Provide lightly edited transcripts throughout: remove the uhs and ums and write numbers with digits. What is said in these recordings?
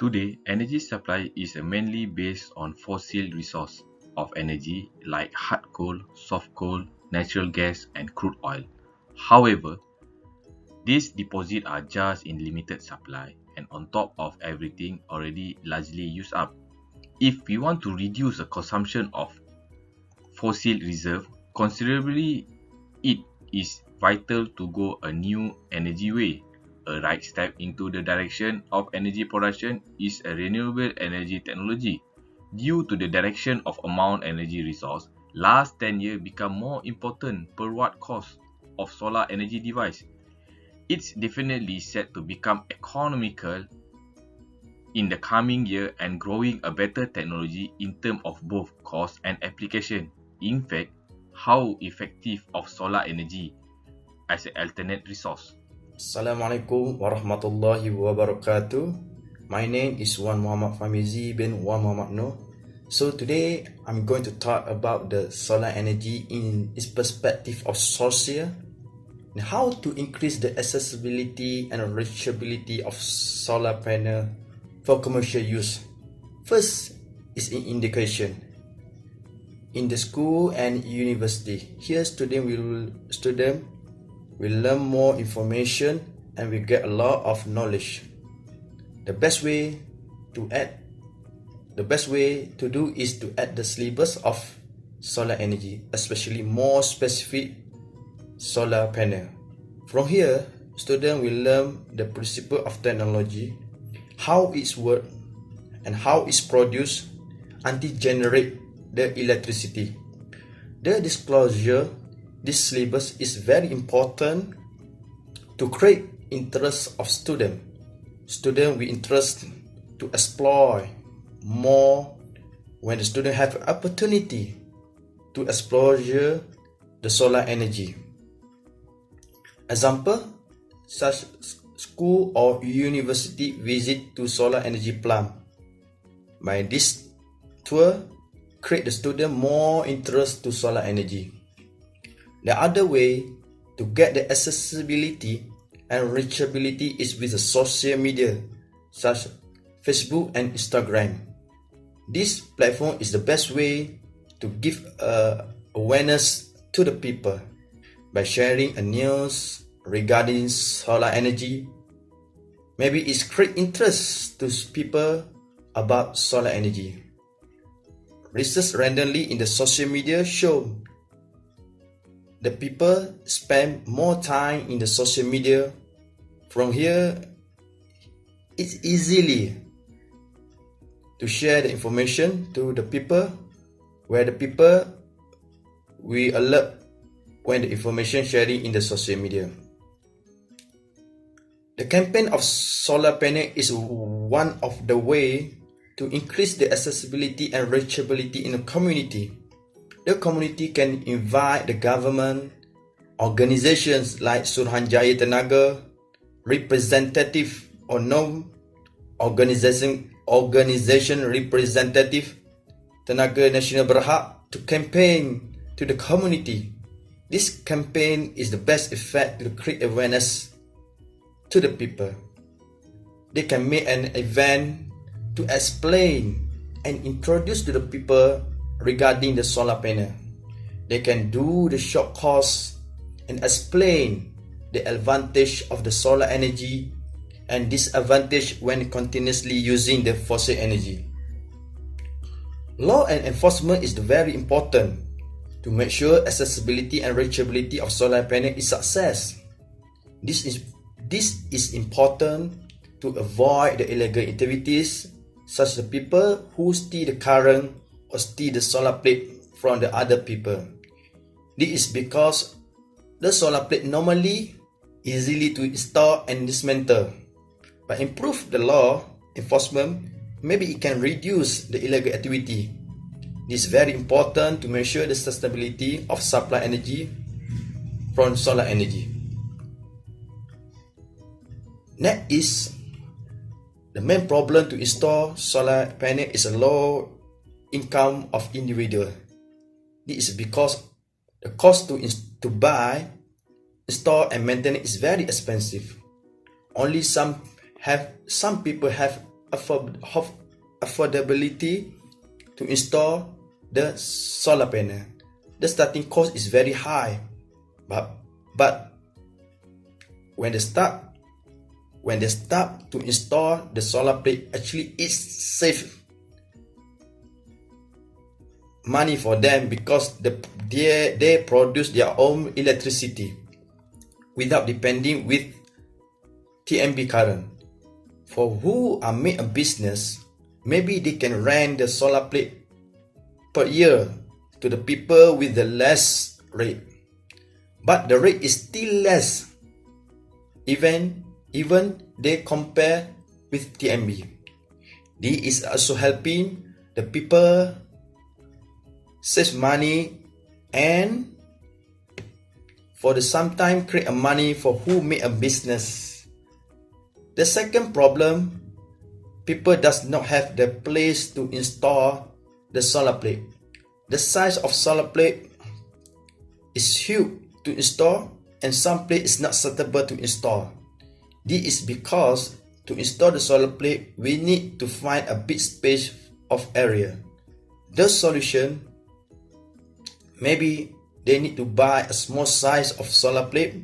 Today, energy supply is mainly based on fossil resources of energy like hard coal, soft coal, natural gas, and crude oil. However, these deposits are just in limited supply and on top of everything already largely used up. If we want to reduce the consumption of fossil reserve considerably, it is vital to go a new energy way. A right step into the direction of energy production is a renewable energy technology. Due to the direction of amount energy resource, last 10 years become more important per watt cost of solar energy device. It's definitely set to become economical in the coming year and growing a better technology in terms of both cost and application. In fact, how effective of solar energy as an alternate resource. Assalamualaikum warahmatullahi wabarakatuh. My name is Wan Muhammad Famizi bin Wan Muhammad Noor. So today I'm going to talk about the solar energy in its perspective of social and how to increase the accessibility and reachability of solar panel for commercial use. First is in education. In the school and university, here student will learn more information and will get a lot of knowledge. The best way to do is to add the syllabus of solar energy, especially more specific solar panel. From here, student will learn the principle of technology, how it's work and how it's produced until generate the electricity. The disclosure, this syllabus is very important to create interest of student. Student will interest to explore more when the student have opportunity to explore the solar energy. Example, such school or university visit to solar energy plant. By this tour, create the student more interest to solar energy. The other way to get the accessibility and reachability is with the social media such as Facebook and Instagram. This platform is the best way to give awareness to the people by sharing a news regarding solar energy. Maybe it's create interest to people about solar energy. Research randomly in the social media show the people spend more time in the social media. From here, it's easily to share the information to the people, where the people will alert when the information sharing in the social media. The campaign of solar panel is one of the way to increase the accessibility and reachability in the community. The community can invite the government, organizations like Suruhanjaya Tenaga, representative or non-organization representative Tenaga Nasional Berhad to campaign to the community. This campaign is the best effect to create awareness to the people. They can make an event to explain and introduce to the people regarding the solar panel. They can do the short course and explain the advantage of the solar energy and disadvantage when continuously using the fossil energy. Law and enforcement is very important to make sure accessibility and reachability of solar panel is success. This is important to avoid the illegal activities such as the people who steal the current or steal the solar plate from the other people. This is because the solar plate normally easily to install and dismantle. By improve the law enforcement, maybe it can reduce the illegal activity. This is very important to measure the sustainability of supply energy from solar energy. Next is the main problem to install solar panel is a low income of individual. This is because the cost to buy, install and maintain is very expensive. Only some people have affordability to install the solar panel. The starting cost is very high, but when they start to install the solar plate, actually it saves money for them because they produce their own electricity without depending with TMB current. For who are make a business, maybe they can rent the solar plate per year to the people with the less rate, but the rate is still less even they compare with TMB. This is also helping the people save money and for the sometime create a money for who make a business. The second problem, people does not have the place to install the solar plate. The size of solar plate is huge to install and some plate is not suitable to install. This is because to install the solar plate, we need to find a big space of area. The solution, maybe they need to buy a small size of solar plate,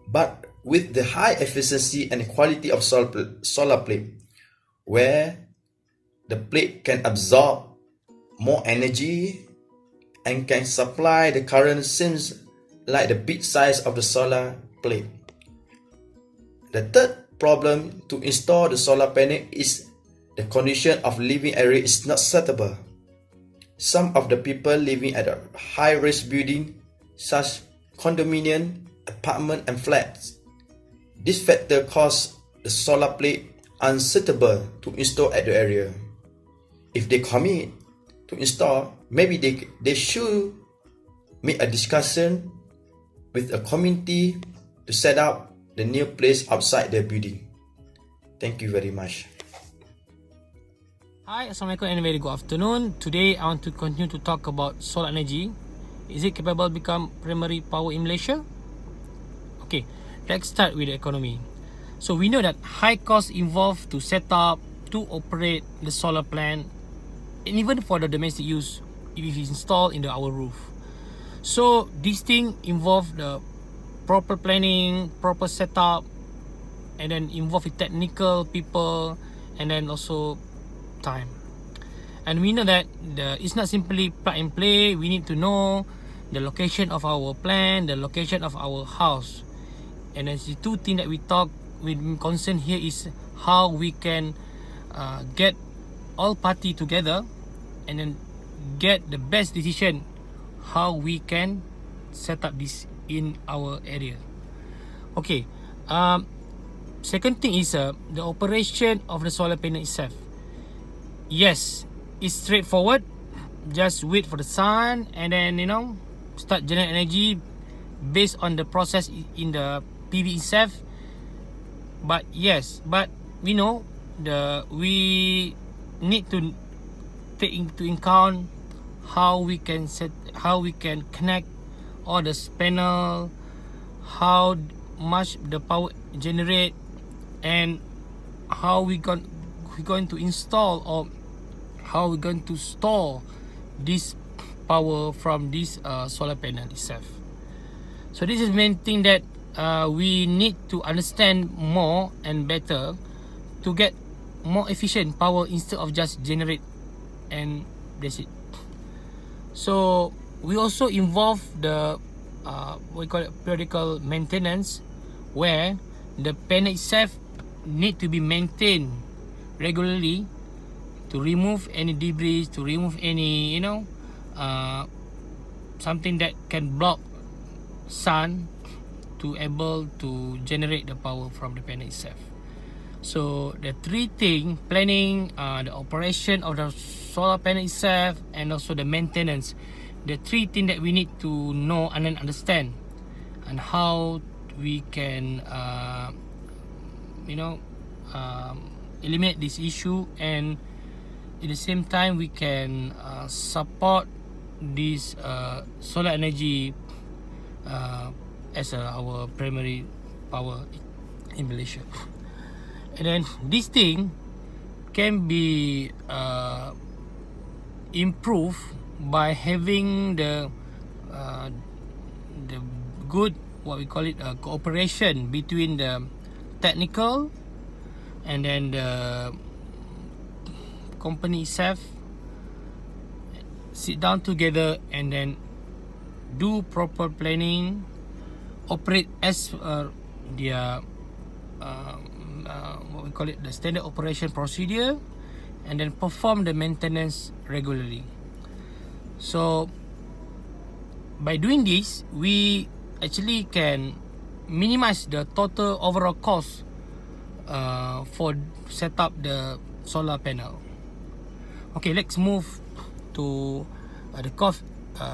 but with the high efficiency and quality of solar plate, where the plate can absorb more energy and can supply the current since like the big size of the solar plate. The third problem to install the solar panel is the condition of living area is not suitable. Some of the people living at a high-rise building such condominium, apartment and flats. This factor cause the solar plate unsuitable to install at the area. If they commit to install, maybe they should make a discussion with a community to set up the new place outside their building. Thank you very much. Hi, Assalamualaikum and very good afternoon. Today I want to continue to talk about solar energy. Is it capable to become primary power in Malaysia? Okay, let's start with the economy. So we know that high costs involved to set up, to operate the solar plant, and even for the domestic use if it is installed in our roof. So this thing involve the proper planning, proper setup, and then involve with technical people, and then also time. And we know that it's not simply plug and play. We need to know the location of our plant, the location of our house. And as the two things that we talk with concern here is how we can get all party together and then get the best decision how we can set up this in our area. Okay, second thing is the operation of the solar panel itself. Yes, it's straightforward. Just wait for the sun and then start generate energy based on the process in the PV itself. But yes, but we know we need to take into account how we can connect all the panel, how much the power generate, and how we going to install or how we're going to store this power from this solar panel itself. So this is main thing that we need to understand more and better to get more efficient power instead of just generate and that's it. So we also involve the what we call it periodical maintenance, where the panel itself need to be maintained regularly to remove any debris, to remove any something that can block sun to able to generate the power from the panel itself. So the three things: planning, the operation of the solar panel itself, and also the maintenance. The three things that we need to know and then understand, and how we can eliminate this issue, and at the same time we can support this solar energy as our primary power in Malaysia. And then this thing can be improved by having the good, what we call it, cooperation between the technical and then the company itself sit down together and then do proper planning, operate as their what we call it, the standard operation procedure, and then perform the maintenance regularly. So by doing this, we actually can minimize the total overall cost for set up the solar panel. Okay, let's move to the cost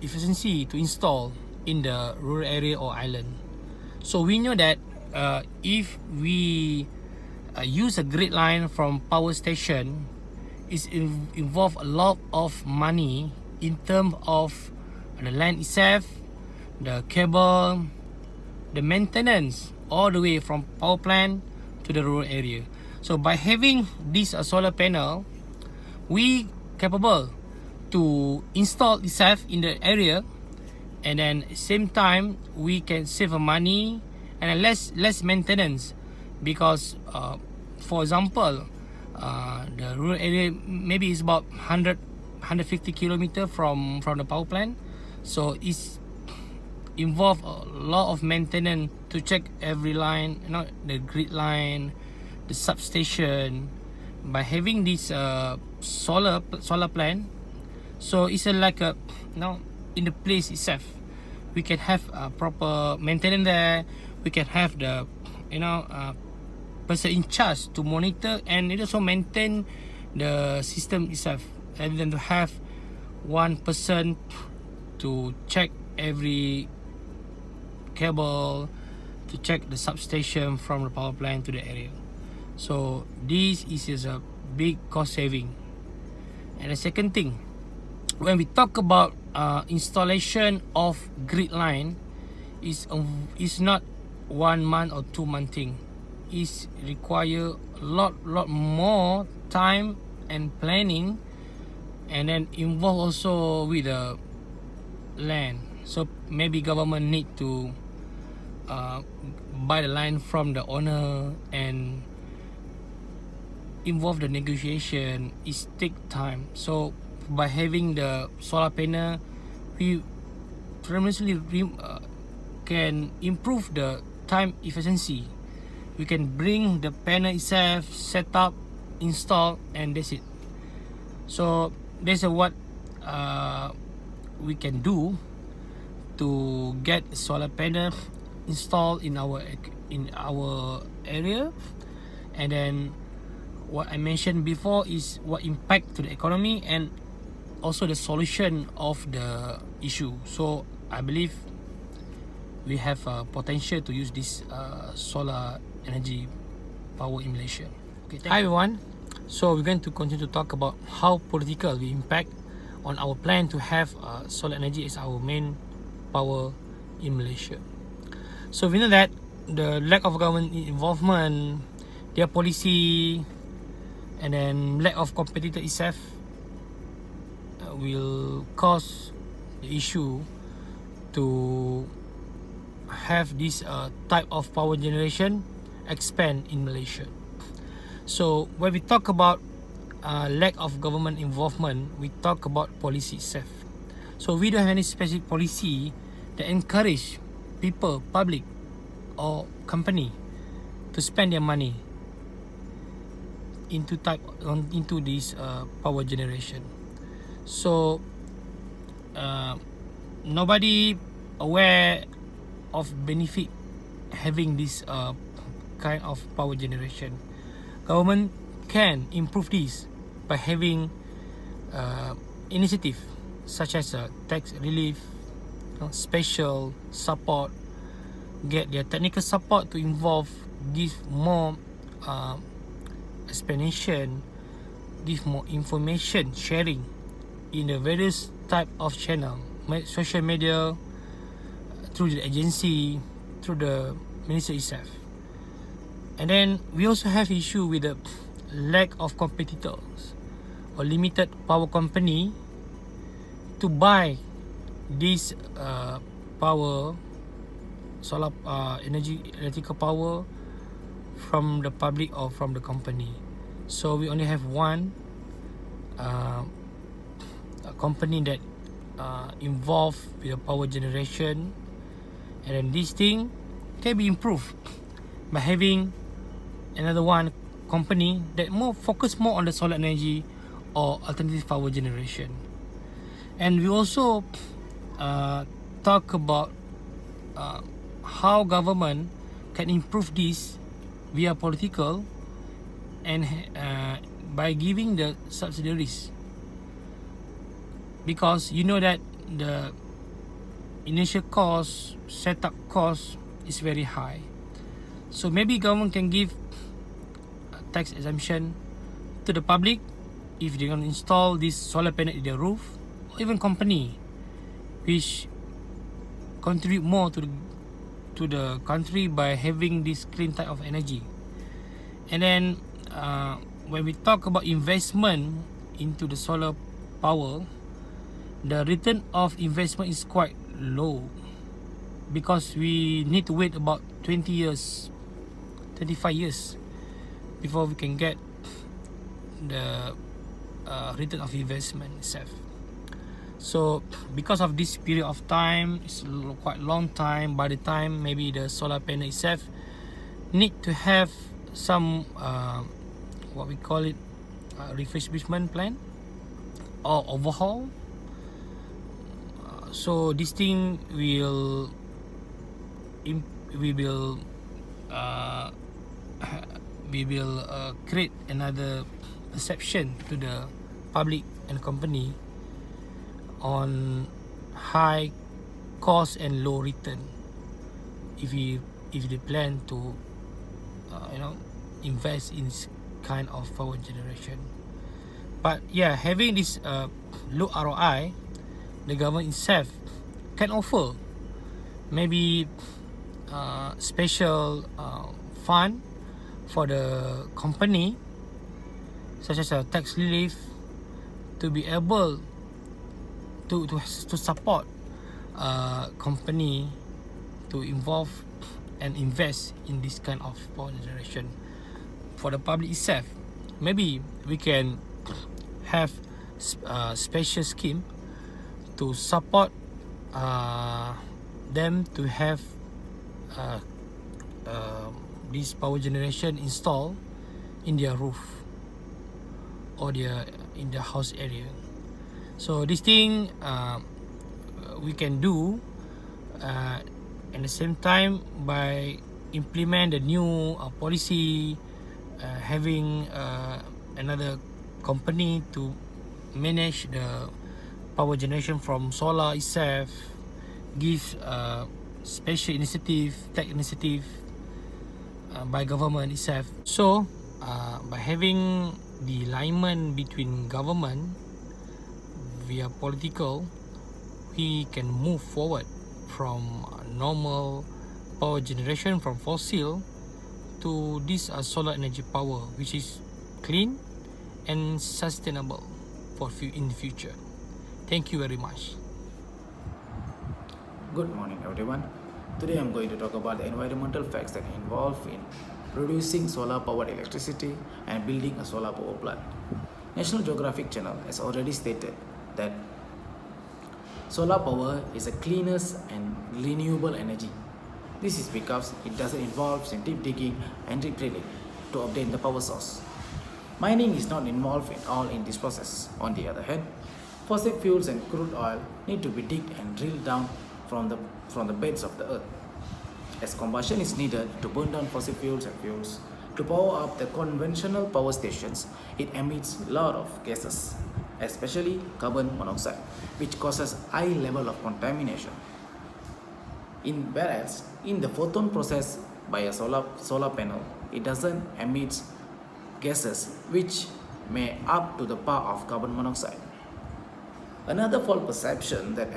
efficiency to install in the rural area or island. So we know that if we use a grid line from power station, it involve a lot of money in terms of the land itself, the cable, the maintenance, all the way from power plant to the rural area. So by having this solar panel, we capable to install itself in the area, and then same time we can save money and less maintenance, because for example, the rural area maybe is about 150 kilometer from the power plant, so it's involve a lot of maintenance to check every line, you know, the grid line, the substation. By having this solar plant, so it's like a, you know, in the place itself, we can have proper maintenance there. We can have the, you know, person in charge to monitor and it also maintain the system itself, rather than to have one person to check every cable, to check the substation from the power plant to the area. So this is a big cost saving. And the second thing, when we talk about installation of grid line, is not 1 month or 2 month thing. It require a lot more time and planning, and then involve also with the land. So maybe government need to buy the land from the owner and involve the negotiation. It take time. So by having the solar panel, we tremendously can improve the time efficiency. We can bring the panel itself, set up, install, and that's it. So that's what we can do to get solar panel installed in our area. And then what I mentioned before is what impact to the economy and also the solution of the issue. So I believe we have a potential to use this solar energy power in Malaysia. Okay, hi everyone. So we're going to continue to talk about how political will impact on our plan to have solar energy as our main power in Malaysia. So we know that the lack of government involvement, their policy, and then lack of competitor itself will cause the issue to have this type of power generation expand in Malaysia. So when we talk about lack of government involvement, we talk about policy itself. So we don't have any specific policy that encourage people, public or company to spend their money into this power generation. So nobody aware of benefit having this kind of power generation. Government can improve this by having initiative such as tax relief, special support, get their technical support to involve, give more explanation, give more information sharing in the various type of channel, social media, through the agency, through the minister itself. And then we also have issue with the lack of competitors or limited power company to buy this power, solar energy, electrical power from the public or from the company. So we only have one a company that involved with the power generation, and then this thing can be improved by having another one company that focus more on the solar energy or alternative power generation. And we also talk about how government can improve this via political and by giving the subsidiaries, because you know that the initial cost, setup cost is very high. So maybe government can give a tax exemption to the public if they're going to install this solar panel in their roof, or even company which contribute more to the country by having this clean type of energy. And then when we talk about investment into the solar power, the return of investment is quite low, because we need to wait about 20 years, 25 years before we can get the return of investment itself. So because of this period of time, it's quite long time. By the time maybe the solar panel itself need to have some what we call it refurbishment plan or overhaul. So this thing will we will create another perception to the public and company on high cost and low return if they plan to invest in this kind of power generation. But yeah, having this low ROI, the government itself can offer maybe special fund for the company, such as a tax relief, to be able to support company to involve and invest in this kind of power generation. For the public itself, maybe we can have special scheme to support them to have this power generation installed in their roof or in the house area. So this thing we can do at the same time by implement the new policy, having another company to manage the power generation from solar itself, give special initiative, tech initiative by government itself. So by having the alignment between government via political, we can move forward from normal power generation from fossil to this solar energy power, which is clean and sustainable in the future. Thank you very much. Good morning everyone. Today I'm going to talk about the environmental facts that involve in producing solar powered electricity and building a solar power plant. National Geographic Channel has already stated that solar power is the cleanest and renewable energy. This is because it doesn't involve in deep digging and deep drilling to obtain the power source. Mining is not involved at all in this process. On the other hand, fossil fuels and crude oil need to be digged and drilled down from the beds of the earth. As combustion is needed to burn down fossil fuels and fuels to power up the conventional power stations, it emits a lot of gases, especially carbon monoxide, which causes high level of contamination. Whereas in the photon process by a solar panel, it doesn't emit gases which may up to the power of carbon monoxide. Another false perception that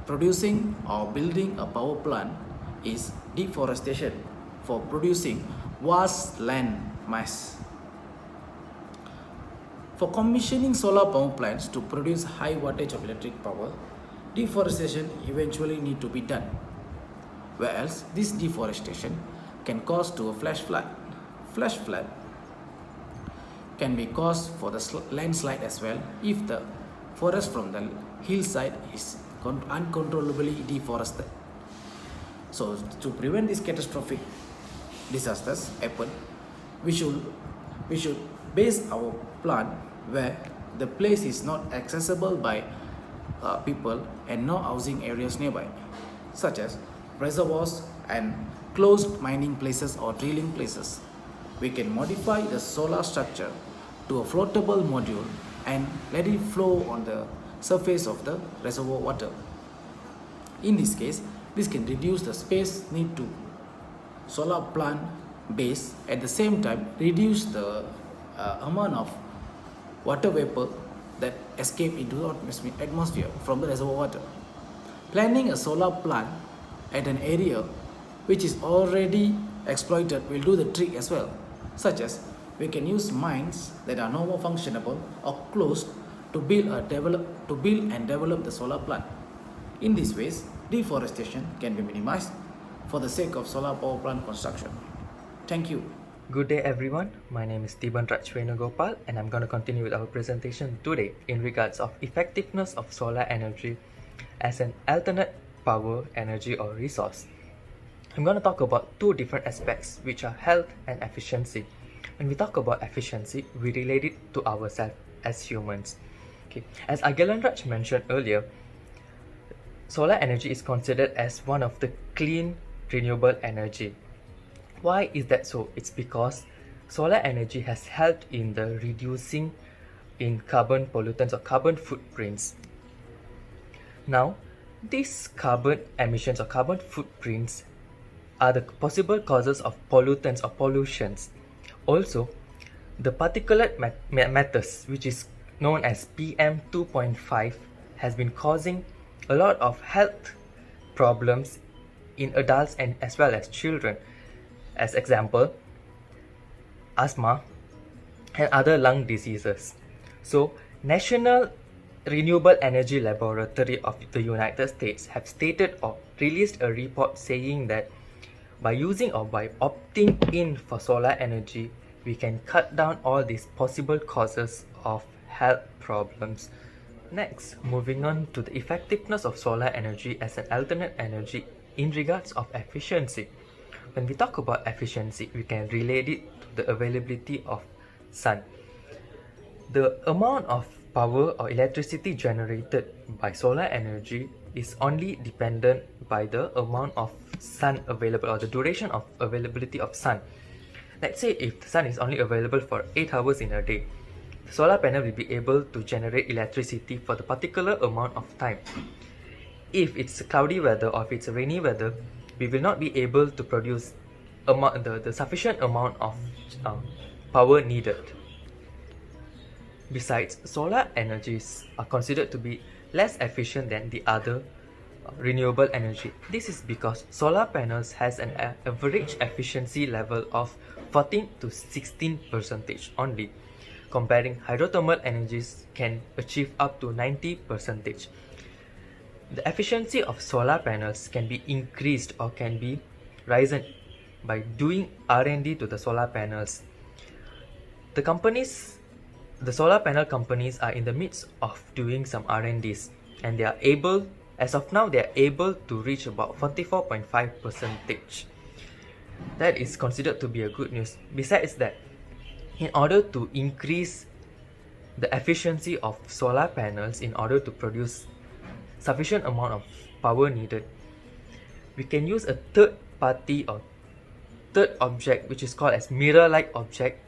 producing or building a power plant is deforestation for producing vast land mass. For commissioning solar power plants to produce high wattage of electric power, deforestation eventually need to be done, whereas this deforestation can cause to a flash flood. Flash flood can be caused for the landslide as well if the forest from the hillside is uncontrollably deforested. So to prevent these catastrophic disasters happen, we should base our plant where the place is not accessible by people and no housing areas nearby, such as reservoirs and closed mining places or drilling places. We can modify the solar structure to a floatable module and let it flow on the surface of the reservoir water. In this case, this can reduce the space need to solar plant base, at the same time reduce the amount of water vapor that escape into the atmosphere from the reservoir water. Planting a solar plant at an area which is already exploited will do the trick as well, such as we can use mines that are no more functionable or closed to build and develop the solar plant. In this ways, deforestation can be minimized for the sake of solar power plant construction. Thank you. Good day everyone, my name is Tiban Rajwenugopal and I'm going to continue with our presentation today in regards of effectiveness of solar energy as an alternate power, energy or resource. I'm going to talk about two different aspects which are health and efficiency. When we talk about efficiency, we relate it to ourselves as humans. Okay. As Agilan Raj mentioned earlier, solar energy is considered as one of the clean renewable energy. Why is that so? It's because solar energy has helped in the reducing in carbon pollutants or carbon footprints. Now, these carbon emissions or carbon footprints are the possible causes of pollutants or pollutions. Also, the particulate matters, which is known as PM 2.5, has been causing a lot of health problems in adults and as well as children. As example, asthma and other lung diseases. So, National Renewable Energy Laboratory of the United States have stated or released a report saying that by using or by opting in for solar energy, we can cut down all these possible causes of health problems. Next, moving on to the effectiveness of solar energy as an alternate energy in regards of efficiency. When we talk about efficiency, we can relate it to the availability of sun. The amount of power or electricity generated by solar energy is only dependent by the amount of sun available or the duration of availability of sun. Let's say if the sun is only available for 8 hours in a day, the solar panel will be able to generate electricity for the particular amount of time. If it's cloudy weather or if it's rainy weather, we will not be able to produce the sufficient amount of power needed. Besides, solar energies are considered to be less efficient than the other renewable energy. This is because solar panels has an average efficiency level of 14 to 16% only, comparing hydrothermal energies can achieve up to 90%. The efficiency of solar panels can be increased or can be risen by doing R&D to the solar panels. The solar panel companies are in the midst of doing some R&Ds and they are able, as of now, they are able to reach about 44.5%. That is considered to be a good news. Besides that, in order to increase the efficiency of solar panels in order to produce sufficient amount of power needed, we can use a third party or third object which is called as mirror-like object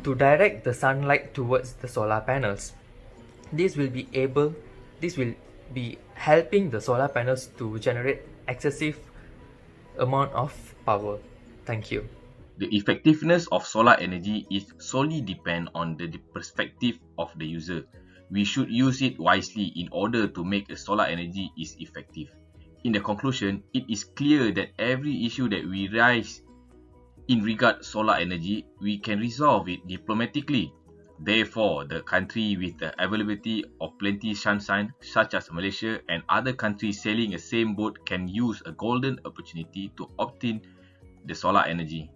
to direct the sunlight towards the solar panels. This will be helping the solar panels to generate excessive amount of power. Thank you. The effectiveness of solar energy is solely depend on the perspective of the user. We should use it wisely in order to make a solar energy is effective. In the conclusion, it is clear that every issue that we raise in regard solar energy, we can resolve it diplomatically. Therefore, the country with the availability of plenty sunshine, such as Malaysia and other countries sailing the same boat, can use a golden opportunity to obtain the solar energy.